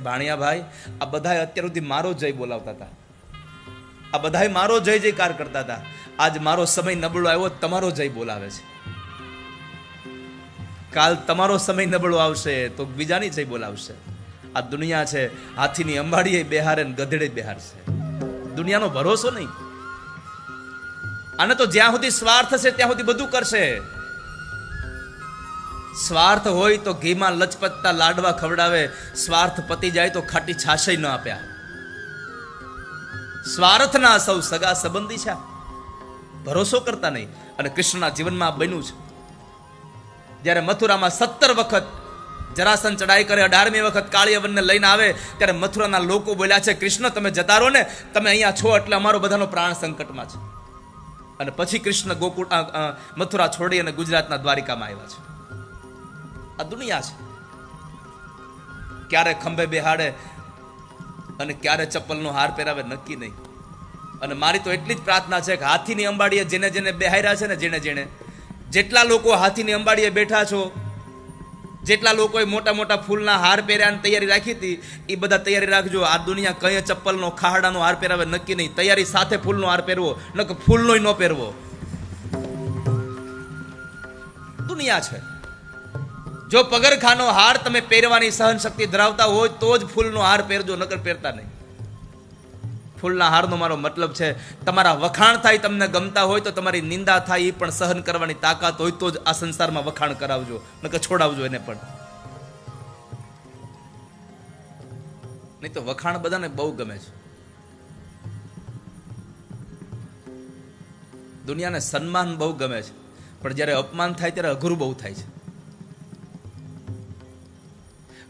ભાણિયાભાઈ, આ બધાય અત્યાર સુધી મારો જય બોલાવતા હતા, આ બધાય મારો જય જયકાર કરતા હતા. આજ મારો સમય નબળો આવ્યો, તમારો જય બોલાવે છે. કાલ તમારો સમય નબળો આવશે તો બીજાની જય બોલાવશે. આ દુનિયા છે, હાથીની અંબાડીએ બેહારે ને ગધેડે બેહારશે. દુનિયાનો ભરોસો નહીં. આને તો જ્યાં સુધી સ્વાર્થ છે ત્યાં સુધી બધું કરશે. સ્વાર્થ હોય તો ઘીમાં લચપતતા લાડવા ખવડાવે, સ્વાર્થ પતી જાય તો ખાટી છાશય ન આપ્યા. સ્વાર્થના સૌ સગા સંબંધી છે, ભરોસો કરતા નહીં. અને કૃષ્ણના જીવનમાં બન્યું છે. જ્યારે મથુરામાં 17 વખત જરાસન ચડાઈ કરે, 18મી વખત કાળિયવનને લઈને આવે, ત્યારે મથુરાના લોકો બોલ્યા છે, કૃષ્ણ તમે જતા રહો ને, તમે અહીંયા છો એટલે અમારો બધાનો પ્રાણ સંકટમાં છે. અને પછી કૃષ્ણ ગોકુળ મથુરા છોડી અને ગુજરાતના દ્વારિકામાં આવ્યા છે. આ દુનિયા છે. ક્યારે ખંભે બેહાડે અને ક્યારે ચપ્પલનો હાર પહેરાવે નક્કી નહીં. અને મારી તો એટલી જ પ્રાર્થના છે કે હાથીની અંબાડીએ જેને જેને બેહાર્યા છે ને, જેને જેને જેટલા લોકો હાથીની અંબાડીએ બેઠા છો, જેટલા લોકોએ મોટા મોટા ફૂલના હાર પહેર્યાની તૈયારી રાખી હતી, એ બધા તૈયારી રાખજો. આ દુનિયા કઈ ચપ્પલનો ખાહડાનો હાર પહેરાવે નક્કી નહીં. તૈયારી સાથે ફૂલનો હાર પહેરવો, ન કે ફૂલનોય ન પહેરવો. દુનિયા છે. જો પગરખાનો હાર તમે પહેરવાની સહન શક્તિ ધરાવતા હોય તો જ ફૂલનો હાર પહેરજો, નકર પહેરતા નહીં. ફૂલના હારનો મારો મતલબ છે તમારા વખાણ થાય, તમને ગમતા હોય તો તમારી નિંદા થાય એ પણ સહન કરવાની તાકાત હોય તો જ આ સંસારમાં વખાણ કરાવજો, નકર છોડાવજો એને પણ. નહીં તો વખાણ બધાને બહુ ગમે છે. દુનિયાને સન્માન બહુ ગમે છે, પણ જ્યારે અપમાન થાય ત્યારે અઘરું બહુ થાય છે.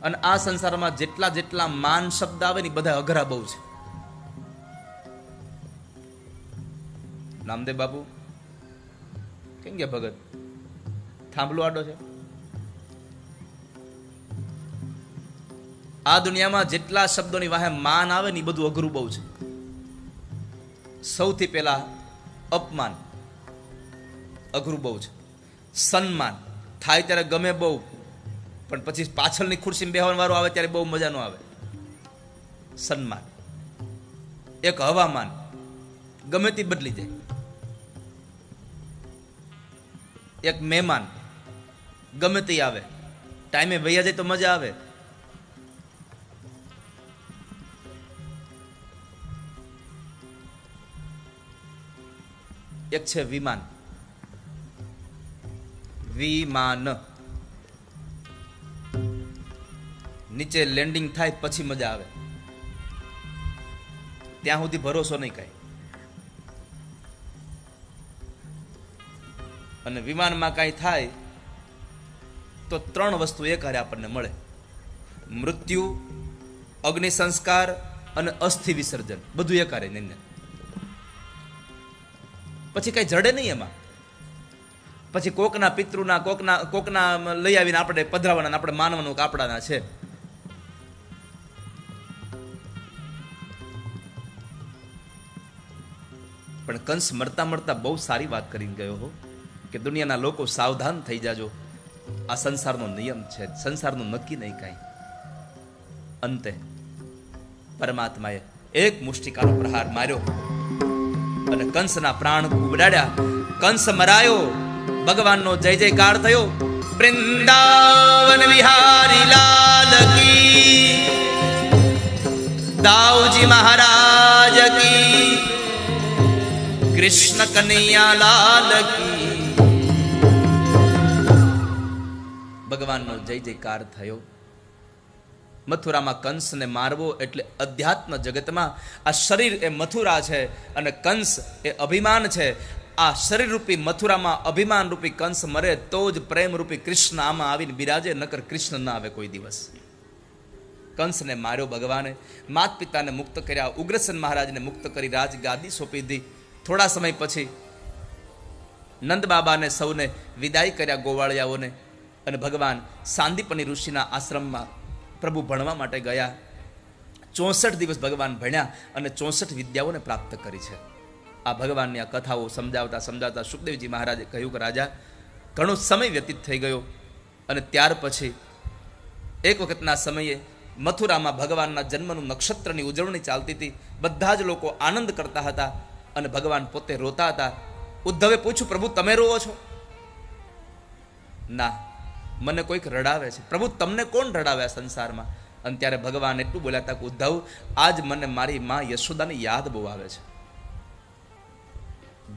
અને આ સંસારમાં જેટલા જેટલા માન શબ્દ આવે ને બધા અઘરા બહુ છે. નામદેવ બાપુ કેમ ગયા ભગત? થાંભલો આડો છે. આ દુનિયામાં જેટલા શબ્દોની વાહે માન આવે ને બધું અઘરું બહુ છે. સૌથી પહેલા અપમાન અઘરું બહુ છે. સન્માન થાય ત્યારે ગમે બહુ, પણ પછી પાછળની ખુરશીમાં બેહવાનો વારો આવે ત્યારે બહુ મજા ન આવે. સન્માન એક હવામાન ગમે તે બદલી જાય. એક મહેમાન ગમે તે આવે, ટાઈમે વૈયા જાય તો મજા આવે. એક છે વિમાન. વિમાન નીચે લેન્ડિંગ થાય પછી મજા આવે, ત્યાં સુધી ભરોસો નહીં કાંઈ. અને વિમાનમાં કાંઈ થાય તો 3 વસ્તુ એક હારે આપણને મળે: મૃત્યુ, અગ્નિ સંસ્કાર અને અસ્થિ વિસર્જન. બધું એક હારે નહીં. પછી કઈ જડે નહીં એમાં. પછી કોકના પિતૃના કોકના લઈ આવીને આપણે પધરાવાના, આપણે માનવાનું કે આપણાના છે. પણ કંસ મરતા મરતા બહુ સારી વાત કરીને ગયો હો કે દુનિયાના લોકો સાવધાન થઈ જાજો, આ સંસારનો નિયમ છે, સંસારનું નક્કી નહીં કાંઈ. અંતે પરમાત્માએ એક મુષ્ટિકાનો પ્રહાર માર્યો અને કંસના પ્રાણ ઉડાડ્યા. કંસ મરાયો, ભગવાનનો જય જયકાર થયો. વૃંદાવન વિહારી લાલ કી, દાઉજી મહારાજ કી, કૃષ્ણ કનૈયા લાલ કી. ભગવાનનો જય જયકાર થયો. મથુરામાં કંસને મારવો એટલે અધ્યાત્મ જગતમાં આ શરીર એ મથુરા છે અને કંસ એ અભિમાન છે. આ શરીર રૂપી મથુરામાં અભિમાન રૂપી કંસ મરે તો જ પ્રેમ રૂપી કૃષ્ણ આમાં આવીને બિરાજે, નકર કૃષ્ણ ના આવે કોઈ દિવસ. કંસને માર્યો ભગવાને, માત પિતાને મુક્ત કર્યા, ઉગ્રસેન મહારાજને મુક્ત કરી રાજ ગાદી સોંપી દીધી. થોડા સમય પછી નંદ બાબાને સૌને વિદાય કર્યા, ગોવાળિયાઓને. અને ભગવાન સાંદીપની ઋષિના આશ્રમમાં પ્રભુ ભણવા માટે ગયા. 64 દિવસ ભગવાન ભણ્યા અને 64 વિદ્યાઓને પ્રાપ્ત કરી છે. આ ભગવાનની આ કથાઓ સમજાવતા સમજાવતા સુખદેવજી મહારાજે કહ્યું કે રાજા, ઘણો સમય વ્યતીત થઈ ગયો અને ત્યાર પછી એક વખતના સમયે મથુરામાં ભગવાનના જન્મનું નક્ષત્રની ઉજવણી ચાલતી હતી. બધા જ લોકો આનંદ કરતા હતા અને ભગવાન પોતે રોતા હતા. ઉદ્ધવે પૂછ્યું, પ્રભુ તમે રોવો છો? ના, મને કોઈક રડાવે છે. પ્રભુ તમને કોણ રડાવે આ સંસારમાં? અને ત્યારે ભગવાન એટલું બોલ્યા હતા કે ઉદ્ધવ, આજ મને મારી માં યશોદાની યાદ બહુ આવે છે.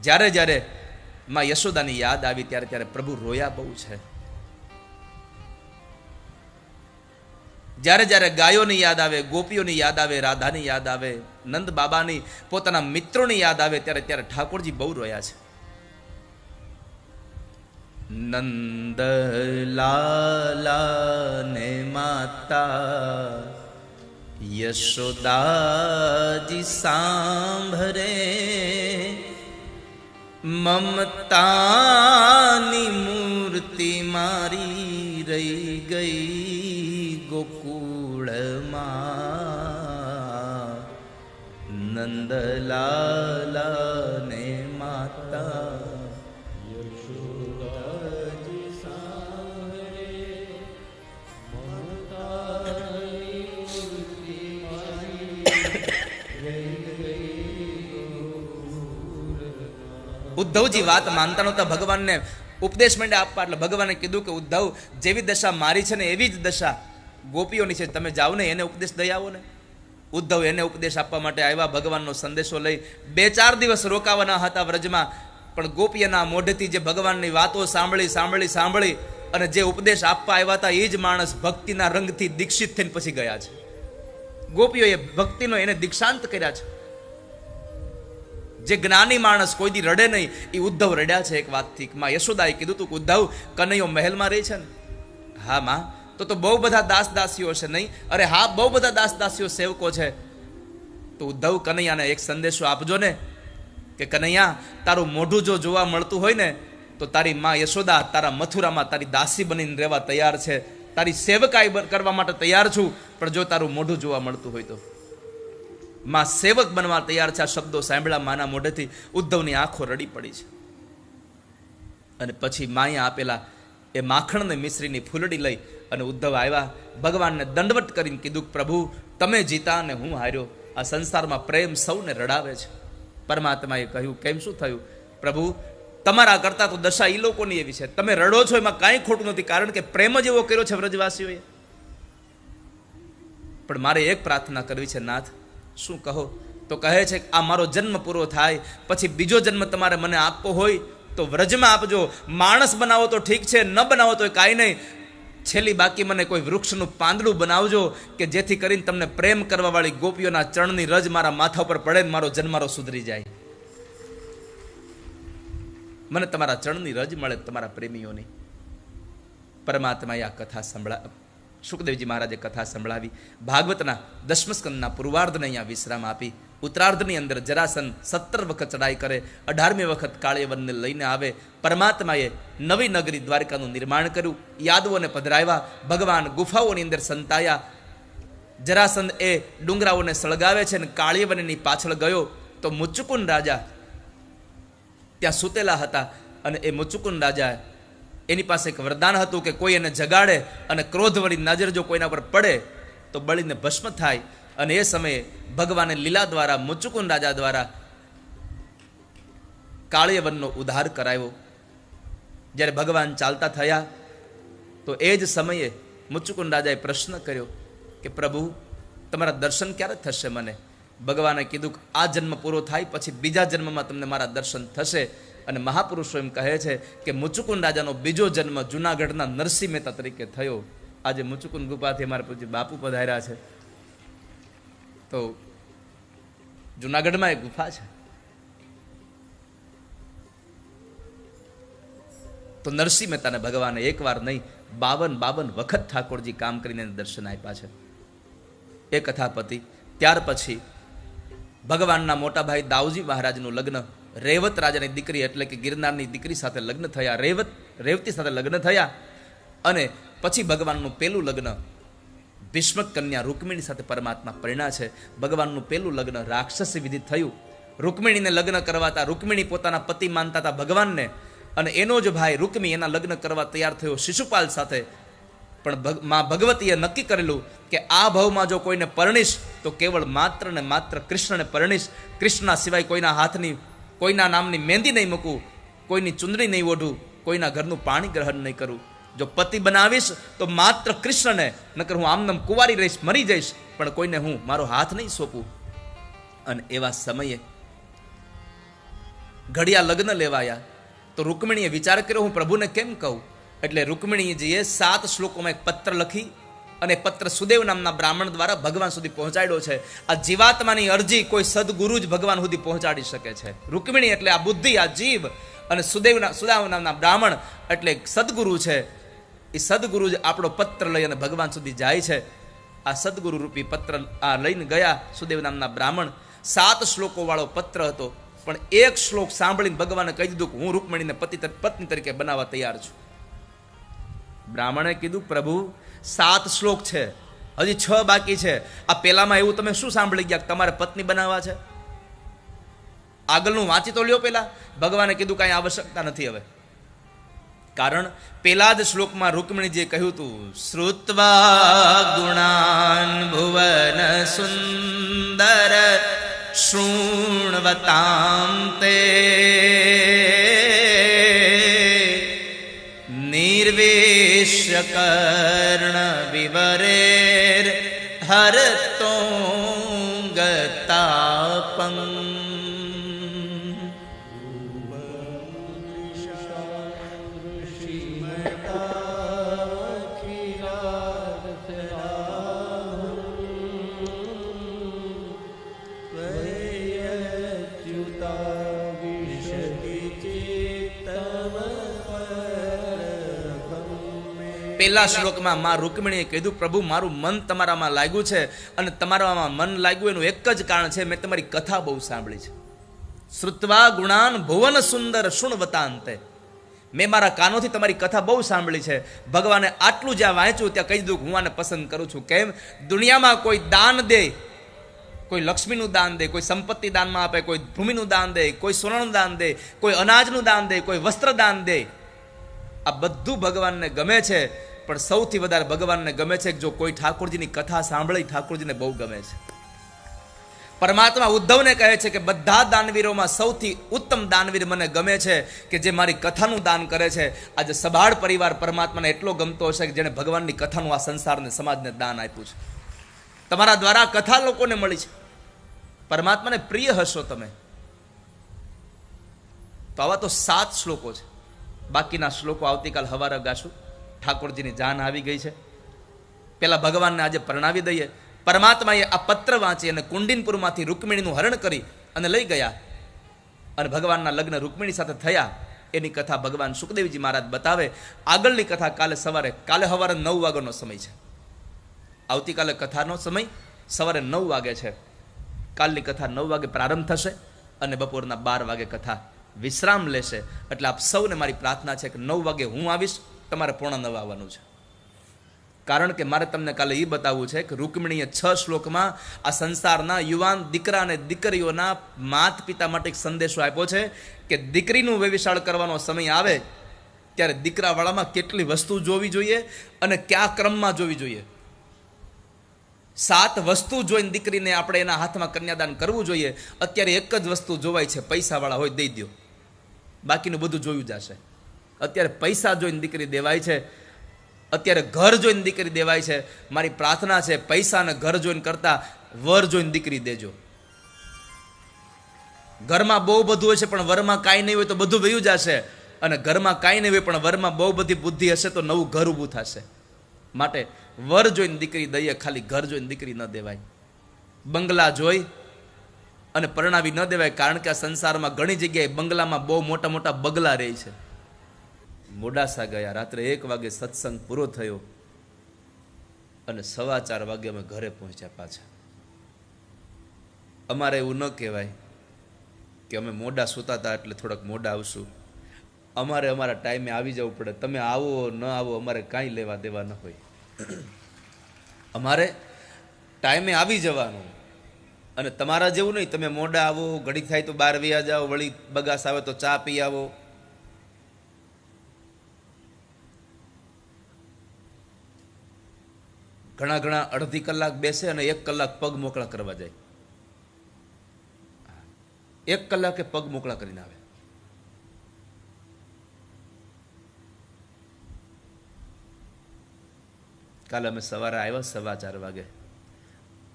જ્યારે જ્યારે માં યશોદાની યાદ આવી ત્યારે ત્યારે પ્રભુ રોયા બહુ છે. જ્યારે જ્યારે ગાયોની યાદ આવે, ગોપીઓની યાદ આવે, રાધાની યાદ આવે, નંદ બાબાની, પોતાના મિત્રોની યાદ આવે ત્યારે ત્યારે ઠાકોરજી બહુ રોયા છે. નંદલાલા ને માતા યશોદાજી સાંભરે, મમતાની મૂર્તિ મારી રહી ગઈ ગોકુળમાં. નંદલાલા ને માતા ઉદ્ધવજી વાત માનતા નહોતા. ભગવાનને ઉપદેશ માંડે આપવા એટલે ભગવાને કીધું કે ઉદ્ધવ, જેવી દશા મારી છે ને એવી જ દશા ગોપીઓની છે. તમે જાઓ ને એને ઉપદેશ દઈ આવો ને. ઉદ્ધવ એને ઉપદેશ આપવા માટે આવ્યા. ભગવાનનો સંદેશો લઈ 2-4 દિવસ રોકાવાના હતા વ્રજમાં, પણ ગોપીઓના મોઢેથી જે ભગવાનની વાતો સાંભળી અને જે ઉપદેશ આપવા આવ્યા હતા એ જ માણસ ભક્તિના રંગથી દીક્ષિત થઈને પછી ગયા છે. ગોપીઓએ ભક્તિનો એને દીક્ષાંત કર્યા છે. જે જ્ઞાની માણસ કોઈ દી રડે નહીં એ ઉદ્ધવ રડ્યા છે એક વાતથી. માં યશોદાએ કીધું તું ઉદ્ધવ, કનૈયો મહેલમાં રહી છે ને? હા માં. તો બહુ બધા દાસ દાસીઓ છે નહીં? અરે હા, બહુ બધા દાસ દાસીઓ સેવકો છે. તો ઉદ્ધવ, કનૈયાને એક સંદેશો આપજો ને કે કનૈયા, તારું મોઢું જો જોવા મળતું હોય ને તો તારી માં યશોદા તારા મથુરામાં તારી દાસી બનીને રહેવા તૈયાર છે. તારી સેવકાઈ કરવા માટે તૈયાર છું, પણ જો તારું મોઢું જોવા મળતું હોય તો. માં સેવક બનવા તૈયાર છે. આ શબ્દો સાંભળ્યા માના મોઢેથી ઉદ્ધવની આંખો રડી પડી છે. અને પછી માએ આપેલા એ માખણ ને મિશ્રીની ફૂલડી લઈ અને ઉદ્ધવ આવ્યા. ભગવાનને દંડવટ કરીને કીધું, પ્રભુ તમે જીતા અને હું હાર્યો. આ સંસારમાં પ્રેમ સૌને રડાવે છે. પરમાત્માએ કહ્યું, કેમ શું થયું? પ્રભુ તમારા કરતા તો દશા એ લોકોની એવી છે. તમે રડો છો એમાં કાંઈ ખોટું નથી, કારણ કે પ્રેમ જ એવો કર્યો છે વ્રજવાસીઓએ. પણ મારે એક પ્રાર્થના કરવી છે નાથ. શું કહો? તો કહે છે, આ મારો જન્મ પૂરો થાય પછી બીજો જન્મ તમારે મને આપવો હોય તો વ્રજમાં આપજો. માણસ બનાવો તો ઠીક છે, ન બનાવો તો કાંઈ નહીં. છેલ્લી બાકી મને કોઈ વૃક્ષનું પાંદડું બનાવજો કે જેથી કરીને તમને પ્રેમ કરવા વાળી ગોપીઓના ચરણની રજ મારા માથા ઉપર પડે ને મારો જન્મારો સુધરી જાય. મને તમારા ચરણની રજ મળે, તમારા પ્રેમીઓની. પરમાત્માએ આ કથા સુખદેવજી મહારાજે કથા સંભળાવી. ભાગવતના 10મ સ્કંદના પૂર્વાર્ધને અહીંયા વિશ્રામ આપી. ઉત્તરાર્ધની અંદર જરાસન 17 વખત ચડાઈ કરે, 18મી વખત કાળિયવનને લઈને આવે. પરમાત્માએ નવી નગરી દ્વારકાનું નિર્માણ કર્યું, યાદવોને પધરાવ્યા, ભગવાન ગુફાઓની અંદર સંતાયા. જરાસંદ એ ડુંગરાઓને સળગાવે છે અને કાળિયવનની પાછળ ગયો તો મુચુકુંદ રાજા ત્યાં સૂતેલા હતા. અને એ મુચુકુંદ રાજા એની પાસે એક વરદાન હતું કે કોઈ એને જગાડે અને ક્રોધવળી નજર જો કોઈના પર પડે તો બળીને ભસ્મ થાય. અને એ સમયે ભગવાને લીલા દ્વારા મુચુકુંદ રાજા દ્વારા કાળિયવનનો ઉદ્ધાર કરાવ્યો. જ્યારે ભગવાન ચાલતા થયા તો એ જ સમયે મુચુકુંદ રાજાએ પ્રશ્ન કર્યો કે પ્રભુ તમારા દર્શન ક્યારે થશે મને? ભગવાને કીધું કે આ જન્મ પૂરો થાય પછી બીજા જન્મમાં તમને મારા દર્શન થશે. અને મહાપુરુષો એમ કહે છે કે મુચુકુંદ રાજાનો બીજો જન્મ જુનાગઢના નરસિંહ મહેતા તરીકે થયો. આજે મુચુકુંદ ગુફાથી અમારા પૂજ્ય બાપુ પધાર્યા છે. તો જુનાગઢમાં એક ગુફા છે. તો નરસિંહ મહેતાને ભગવાને એકવાર નહીં 52 વખત ઠાકોરજી કામ કરીને દર્શન આપ્યા છે. એ કથા પતિ. ત્યાર પછી ભગવાનના મોટા ભાઈ દાઉજી મહારાજનું લગ્ન રેવત રાજાની દીકરી એટલે કે ગિરનારની દીકરી સાથે લગ્ન થયા. રેવતી સાથે લગ્ન થયા. અને પછી ભગવાનનું પેલું લગ્ન ભીષ્મક કન્યા રૂકમિણી સાથે પરમાત્મા પરિણ્યા છે. ભગવાનનું પેલું લગ્ન રાક્ષસી વિધિ થયું. રૂકમિણીને લગ્ન કરવાતા રૂકમિણી પોતાના પતિ માનતા હતા ભગવાનને, અને એનો જ ભાઈ રૂકમી એના લગ્ન કરવા તૈયાર થયો શિશુપાલ સાથે. પણ માં ભગવતીએ નક્કી કરેલું કે આ ભાવમાં જો કોઈને પરણીશ તો કેવળ માત્ર ને માત્ર કૃષ્ણને પરણીશ. કૃષ્ણના સિવાય કોઈના હાથની, કોઈના નામની મહેંદી નહીં મૂકું, કોઈની ચુંદડી નહીં ઓઢું, કોઈના ઘરનું પાણી ગ્રહણ નહીં કરું. જો પતિ બનાવીશ તો માત્ર કૃષ્ણને, નકર હું આમનામ કુંવારી રહીશ, મરી જઈશ, પણ કોઈને હું મારો હાથ નહીં સોંપું. અને એવા સમયે ઘડિયા લગ્ન લેવાયા તો રૂકમિણીએ વિચાર કર્યો, હું પ્રભુને કેમ કહું? એટલે રૂકમિણીજીએ 7 શ્લોકોમાં એક પત્ર લખી અને પત્ર સુદેવ નામના બ્રાહ્મણ દ્વારા ભગવાન સુધી પહોંચાડ્યો છે. આ જીવાત્માની અરજી કોઈ સદગુરુ જ ભગવાન સુધી પહોંચાડી શકે છે. રૂકમિણી એટલે આ બુદ્ધિ, આ જીવ, અને સુદેવ નામના બ્રાહ્મણ એટલે સદગુરુ છે. એ સદગુરુ જ આપણો પત્ર લઈ અને ભગવાન સુધી જાય છે. આ સદગુરુ રૂપી પત્ર આ લઈને ગયા સુદેવ નામના બ્રાહ્મણ. 7 શ્લોકો વાળો પત્ર હતો, પણ એક શ્લોક સાંભળીને ભગવાને કહી દીધું કે હું રૂકમિણીને પત્ની તરીકે બનાવવા તૈયાર છું. બ્રાહ્મણે કીધું, પ્રભુ 7 શ્લોક છે, હજી 6 બાકી છે. આ પેલામાં એવું તમે શું સાંભળી ગયા તમારે પત્ની બનાવવા છે? આગળનું વાંચી તો લ્યો પેલા. ભગવાને કીધું કાંઈ આવશ્યકતા નથી હવે. કારણ પેલા જ શ્લોકમાં રૂકમિણીજીએ કહ્યું હતું, શ્રુત્વા ગુણાન ભુવન સુંદર શૃણવતામ તે નિર્વેશ્ય કર્ણ વિવરેર હરતોંગતાપં. પહેલા શ્લોકમાં માં રૂકમિણીએ કીધું, પ્રભુ મારું મન તમારામાં લાગ્યું છે, અને તમારામાં મન લાગ્યું એનું એક જ કારણ છે, મેં તમારી કથા બહુ સાંભળી છે. શ્રુત્વા ગુણાન ભુવન સુંદર શુણવતાંતે. મેં મારા કાનોથી તમારી કથા બહુ સાંભળી છે. ભગવાને આટલું જ્યાં વાંચ્યું ત્યાં કહી દીધું કે હું આને પસંદ કરું છું. કેમ? દુનિયામાં કોઈ દાન દે, કોઈ લક્ષ્મીનું દાન દે, કોઈ સંપત્તિ દાનમાં આપે, કોઈ ભૂમિનું દાન દે, કોઈ સોનાનું દાન દે, કોઈ અનાજનું દાન દે, કોઈ વસ્ત્ર દાન દે, આ બધું ભગવાનને ગમે છે. પણ સૌથી વધારે ભગવાનને ગમે છે જો કોઈ ઠાકોરજીની કથા સાંભળી, ઠાકોરજીને બહુ ગમે છે. પરમાત્મા ઉદ્ધવને કહે છે કે બધા દાનવીરોમાં સૌથી ઉત્તમ દાનવીર મને ગમે છે કે જે મારી કથાનું દાન કરે છે. આજે સભાળ પરિવાર પરમાત્માને એટલો ગમતો હશે કે જેણે ભગવાનની કથાનું આ સંસારને, સમાજને દાન આપ્યું છે. તમારા દ્વારા કથા લોકોને મળી છે. પરમાત્માને પ્રિય હશો તમે. તો આવા તો 7 શ્લોકો છે. બાકીના શ્લોકો આવતીકાલ હવારે ગાશું. ઠાકોરજીની જાન આવી ગઈ છે. પેલા ભગવાનને આજે પરણાવી દઈએ. પરમાત્માએ આ પત્ર વાંચી અને કુંડિનપુરમાંથી રૂકમિણીનું હરણ કરી અને લઈ ગયા, અને ભગવાનના લગ્ન રૂકમિણી સાથે થયા. એની કથા ભગવાન સુખદેવજી મહારાજ બતાવે. આગળની કથા કાલે સવારે, કાલે સવારે 9 વાગ્યાનો સમય છે. આવતીકાલે કથાનો સમય સવારે 9 વાગે છે. કાલની કથા 9 વાગે પ્રારંભ થશે અને બપોરના 12 વાગે કથા વિશ્રામ લેશે. એટલે આપ સૌને મારી પ્રાર્થના છે કે 9 વાગે હું આવીશ, તમારે 8:45 આવવાનું છે. કારણ કે મારે તમને કાલે એ બતાવવું છે કે રૂકમિણીએ 6 શ્લોકમાં આ સંસારના યુવાન દીકરા અને દીકરીઓના માત પિતા માટે એક સંદેશો આપ્યો છે કે દીકરીનું વ્યવિશાળ કરવાનો સમય આવે ત્યારે દીકરાવાળામાં કેટલી વસ્તુ જોવી જોઈએ અને કયા ક્રમમાં જોવી જોઈએ. 7 વસ્તુ જોઈને દીકરીને આપણે એના હાથમાં કન્યાદાન કરવું જોઈએ. અત્યારે એક જ વસ્તુ જોવાય છે, પૈસાવાળા હોય દઈ દો, બાકીનું બધું જોયું જશે. અત્યારે પૈસા જોઈને દીકરી દેવાય છે, અત્યારે ઘર જોઈને દીકરી દેવાય છે. મારી પ્રાર્થના છે, પૈસા અને ઘર જોઈને કરતા વર જોઈને દીકરી દેજો. ઘરમાં બહુ બધું હશે પણ વરમાં કાંઈ નહીં હોય તો બધું વયું જશે, અને ઘરમાં કાંઈ નહીં હોય પણ વરમાં બહુ બધી બુદ્ધિ હશે તો નવું ઘર ઊભું થશે. માટે વર જોઈને દીકરી દઈએ, ખાલી ઘર જોઈને દીકરી ન દેવાય. બંગલા જોઈ અને પરણાવી ન દેવાય. કારણ કે આ સંસારમાં ઘણી જગ્યાએ બંગલામાં બહુ મોટા મોટા બગલા રહે છે. મોડાસા ગયા, રાત્રે 1 વાગે સત્સંગ પૂરો થયો અને 4:15 વાગે અમે ઘરે પહોંચ્યા પાછા. અમારે એવું ન કહેવાય કે અમે મોડા સૂતા હતા એટલે થોડાક મોડા આવશું. અમારે અમારા ટાઈમે આવી જવું પડે. તમે આવો ન આવો અમારે કાંઈ લેવા દેવા ન હોય. અમારે ટાઈમે આવી જવાનું. અને તમારા જેવું નહીં, તમે મોડા આવો, ઘડીક થાય તો બહાર વયા જાઓ, વળી બગાસ આવે તો ચા પી આવો. ઘણા ઘણા અડધી કલાક બેસે અને 1 કલાક પગ મોકળા કરવા જાય. 1 કલાકે પગ મોકળા કરીને આવે. કાલે અમે સવારે આવ્યા 4:15 વાગે,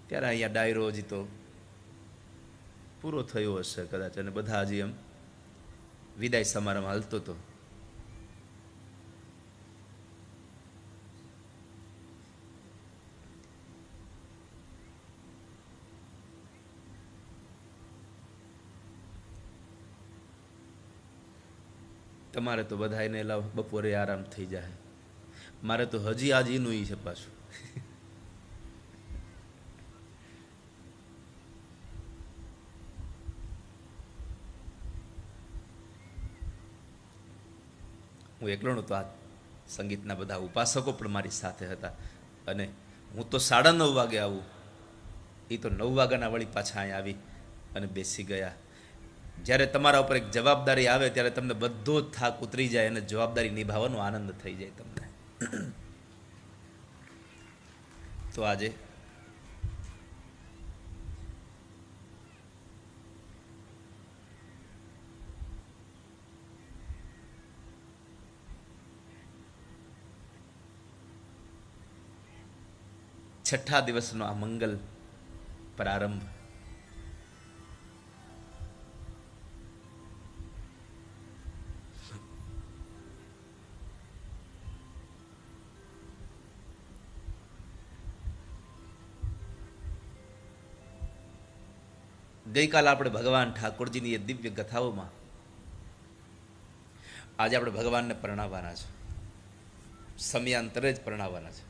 ત્યારે અહીંયા ડાયરો હજી તો પૂરો થયો હશે કદાચ, અને બધા હજી એમ વિદાય સમારંભ હાલતો હતો. તમારે તો બધાને એલા બપોરે આરામ થઈ જાય, મારે તો હજી આજ એનું છે પાછું. હું એકલો નહોતો, આ સંગીતના બધા ઉપાસકો પણ મારી સાથે હતા, અને હું તો 9:30 વાગે આવું, એ તો 9 વાગ્યાના વળી પાછા અહીંયા આવી અને બેસી ગયા. જ્યારે તમારા ઉપર એક જવાબદારી આવે ત્યારે તમને બધો જ થાક ઉતરી જાય અને જવાબદારી નિભાવવાનો આનંદ થઈ જાય તમને. તો આજે છઠ્ઠા દિવસનો આ મંગલ પ્રારંભ. ગઈકાલ આપણે ભગવાન ઠાકોરજીની એ દિવ્ય કથાઓમાં આજે આપણે ભગવાનને પરણાવવાના છે, સમયાંતરે જ પરણાવવાના છે.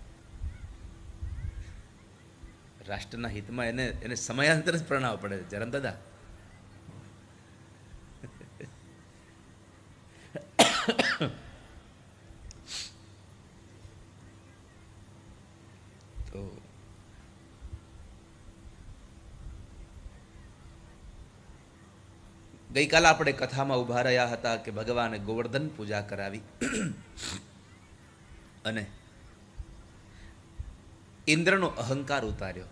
રાષ્ટ્રના હિતમાં એને સમયાંતરે જ પરણાવવા પડે. જરમ દાદા, તો ગઈકાલે આપણે કથામાં ઊભા રહ્યા હતા કે ભગવાને ગોવર્ધન પૂજા કરાવી અને ઇન્દ્રનો અહંકાર ઉતાર્યો.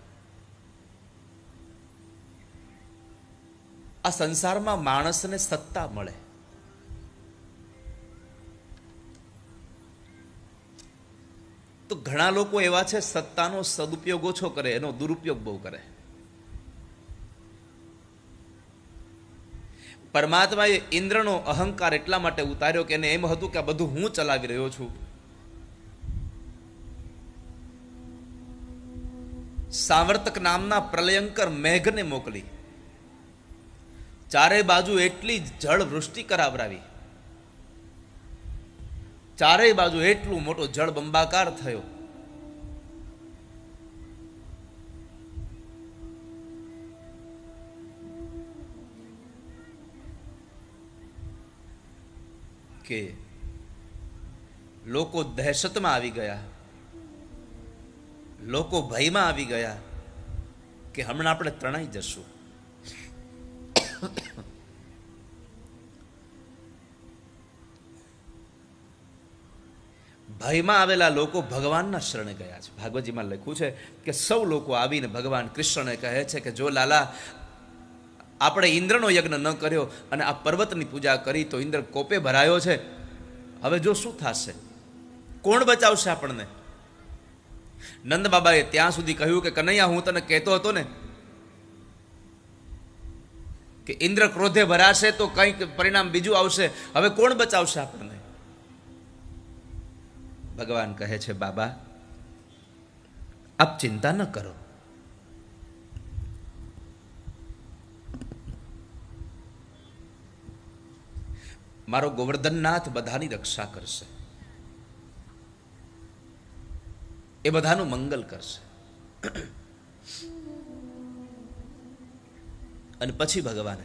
આ સંસારમાં માણસને સત્તા મળે, તો ઘણા લોકો એવા છે સત્તાનો સદુપયોગ ઓછો કરે, એનો દુરુપયોગ બહુ કરે. પરમાત્માએ ઇન્દ્રનો અહંકાર એટલા માટે ઉતાર્યો કે એને એમ હતું કે આ બધું હું ચલાવી રહ્યો છું. સાવર્તક નામના પ્રલયંકર મેઘને મોકલી, ચારે બાજુ એટલી જળ વૃષ્ટિ કરાવરાવી, ચારેય બાજુ એટલું મોટો જળ બંબાકાર થયો. કે લોકો દહેશતમાં આવી ગયા, લોકો ભયમાં આવી ગયા કે હમણાં આપણે તણાઈ જશું. ભયમાં આવેલા લોકો ભગવાનના શરણે ગયા છે. ભાગવતજીમાં લખ્યું છે કે સૌ લોકો આવીને ભગવાન કૃષ્ણને કહે છે કે જો લાલા, આપણે ઇન્દ્રનો યજ્ઞ ન કર્યો અને આ પર્વતની પૂજા કરી તો ઇન્દ્ર કોપે ભરાયો છે, હવે જો શું થશે, કોણ બચાવશે આપણને? નંદ બાબાએ ત્યાં સુધી કહ્યું કે કનૈયા, હું તને કહેતો હતો ને કે ઇન્દ્ર ક્રોધે ભરાશે તો કંઈક પરિણામ બીજું આવશે, હવે કોણ બચાવશે આપણને? ભગવાન કહે છે, બાબા આપ ચિંતા ન કરો, મારો ગોવર્ધનનાથ બધાની રક્ષા કરશે, એ બધાનું મંગલ કરશે. અને પછી ભગવાને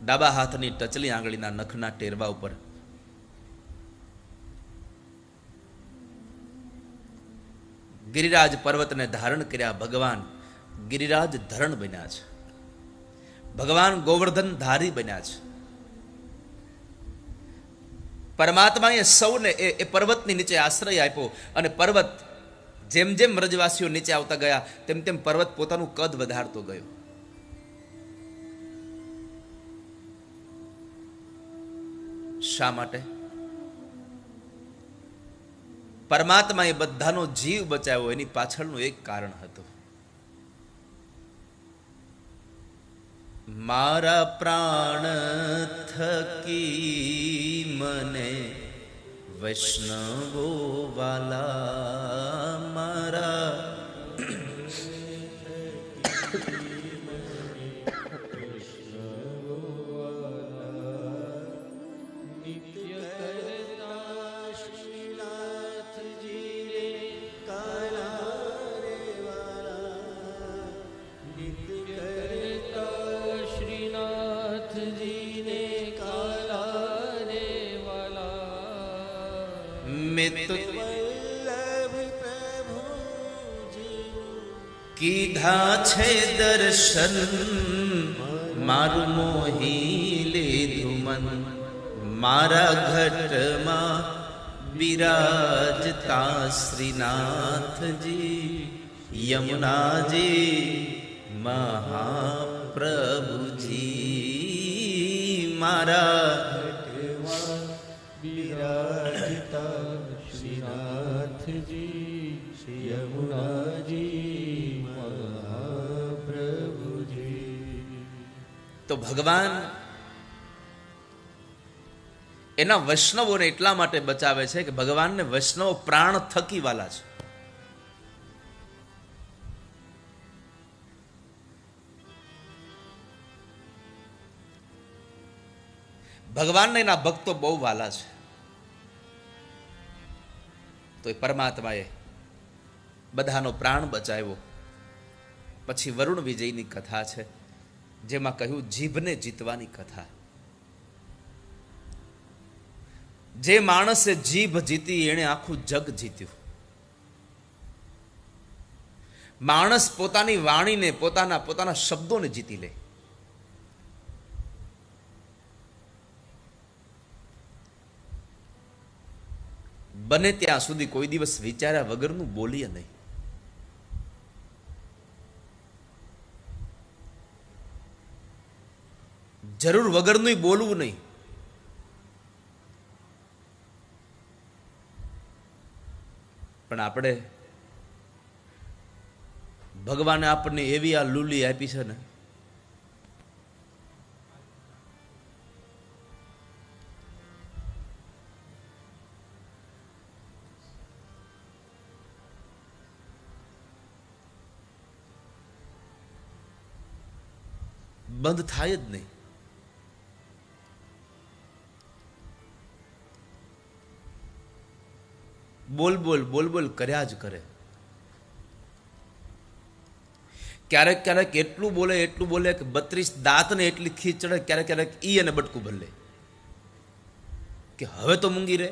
ડાબા હાથની ટચલી આંગળીના નખના ટેરવા ઉપર ગિરિરાજ પર્વતને ધારણ કર્યા. ભગવાન ગિરિરાજ ધરણ બન્યા છે, ભગવાન ગોવર્ધન ધારી બન્યા છે. પરમાત્માએ સૌને એ પર્વતની નીચે આશ્રય આપ્યો અને પર્વત જેમ જેમ વ્રજવાસીઓ નીચે આવતા ગયા તેમ તેમ પર્વત પોતાનું કદ વધારતો ગયો. શા માટે? પરમાત્માએ બધાનો જીવ બચાવ્યો, એની પાછળનું એક કારણ હતું. મારા પ્રાણ થકી મને વૈષ્ણવો વાલા, મારા કીધા છે દર્શન મારું મોહી લીધું મન, મારા ઘટમાં બિરાજતા શ્રીનાથજી યમુનાજી મહાપ્રભુજી, મારા ઘટમાં બિરાજતા શ્રીનાથજી યમુનાજી મહાપ્રભુજી. તો ભગવાન એના વૈષ્ણવોને એટલા માટે બચાવે છે કે ભગવાનને વૈષ્ણવ પ્રાણ થકી વાલા છે. ભગવાનને એના ભક્તો બહુ વાલા છે. તો એ પરમાત્માએ બધાનો પ્રાણ બચાવ્યો. પછી વરુણ વિજયની કથા છે, જેમાં કહ્યું જીભને જીતવાની કથા. જે માણસે જીભ જીતી એણે આખું જગ જીત્યું. માણસ પોતાની વાણીને પોતાના શબ્દોને જીતી લે. બને ત્યાં સુધી કોઈ દિવસ વિચાર્યા વગરનું બોલીએ નહીં. જરૂર વગરનું બોલવું નહીં. પણ આપણે ભગવાને આપણને એવી આ લૂલી આપી છે ને, બંધ થાય જ નહીં. બોલ બોલ કર્યા જ કરે. ક્યારેક ક્યારેક એટલું બોલે કે 32 દાંતને એટલી ખીચ ચડે, ક્યારેક ઈ અને બટકું ભલે કે હવે તો મૂંગી રહે.